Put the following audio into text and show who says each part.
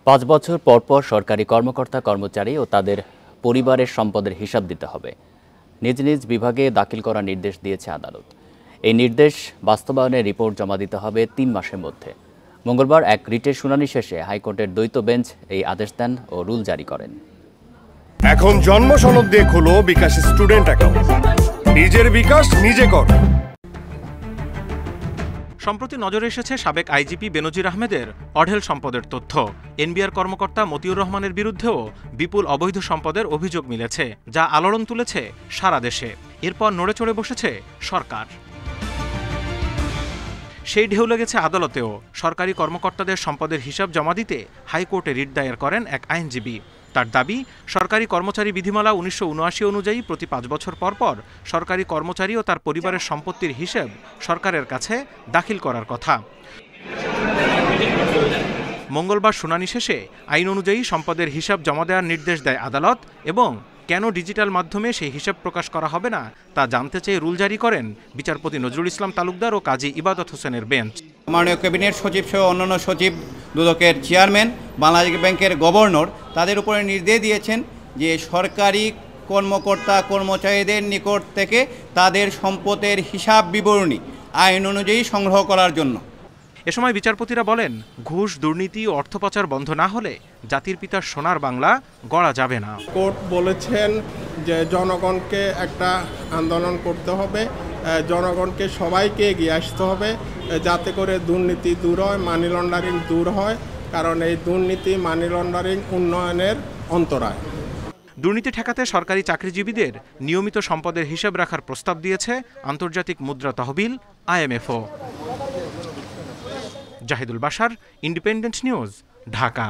Speaker 1: 5 বছর পর পর সরকারি কর্মকর্তা কর্মচারী ও তাদের পরিবারের সম্পদের হিসাব দিতে হবে। নিজ নিজ বিভাগে দাখিল করার নির্দেশ দিয়েছে আদালত। এই নির্দেশ বাস্তবায়নের রিপোর্ট জমা দিতে হবে 3 মাসের মধ্যে। মঙ্গলবার এক রিটের শুনানি শেষে হাইকোর্টের দ্বৈত বেঞ্চ এই আদেশ দেন ও রুল জারি করেন।
Speaker 2: এখন জন্ম সনদ দিয়ে খোলো বিকাশ স্টুডেন্ট অ্যাকাউন্ট। নিজের বিকাশ নিজে কর।
Speaker 3: সম্প্রতি নজরে এসেছে সাবেক আইজিপি বেনজির আহমেদের অঢেল সম্পদের তথ্য। এনবিআর কর্মকর্তা মতিউর রহমানের বিরুদ্ধেও বিপুল অবৈধ সম্পদের অভিযোগ মিলেছে, যা আলোড়ন তুলেছে সারা দেশে। এরপর নড়ে চড়ে বসেছে সরকার। সেই ঢেউ লেগেছে আদালতেও। সরকারি কর্মকর্তাদের সম্পদের হিসাব জমা দিতে হাইকোর্টে রিট দায়ের করেন এক আইনজীবী। তার দাবি, সরকারি কর্মচারী বিধিমালা 1979 অনুযায়ী প্রতি 5 বছর পর পর সরকারি কর্মচারী ও তার পরিবারের সম্পত্তির হিসেব সরকারের কাছে দাখিল করার কথা। মঙ্গলবার শুনানি শেষে আইন অনুযায়ী সম্পদের হিসাব জমা দেওয়ার নির্দেশ দেয় আদালত এবং কেন ডিজিটাল মাধ্যমে সেই হিসাব প্রকাশ করা হবে না তা জানতে চেয়ে রুল জারি করেন বিচারপতি নজরুল ইসলাম তালুকদার ও কাজী ইবাদত হোসেনের বেঞ্চ।
Speaker 4: মাননীয় ক্যাবিনেট সচিব সহ অন্যান্য সচিব, দুদকের চেয়ারম্যান, বাংলাদেশ ব্যাংকের গভর্নর তাদের উপরে নির্দেশ দিয়েছেন যে সরকারি কর্মকর্তা কর্মচারীদের নিকট থেকে তাদের সম্পদের হিসাব বিবরণী আইন অনুযায়ী সংগ্রহ করার জন্য।
Speaker 3: এ সময় বিচারপতিরা বলেন, ঘুষ, দুর্নীতি ও অর্থ পাচার বন্ধ না হলে জাতির পিতার সোনার বাংলা গড়া যাবে না।
Speaker 5: কোর্ট বলেছেন যে জনগণকে একটা আন্দোলন করতে হবে, জনগণকে সবাইকে এগিয়ে আসতে হবে যাতে করে দুর্নীতি দূর হয়, মানি লন্ডারিং দূর হয়, কারণ এই দুর্নীতি মানি লন্ডারিং উন্নয়নের অন্তরায়।
Speaker 3: দুর্নীতি ঠেকাতে সরকারি চাকরিজীবীদের নিয়মিত সম্পদের হিসাব রাখার প্রস্তাব দিয়েছে আন্তর্জাতিক মুদ্রা তহবিল IMFও। Zahidul Bashar, independent news, Dhaka.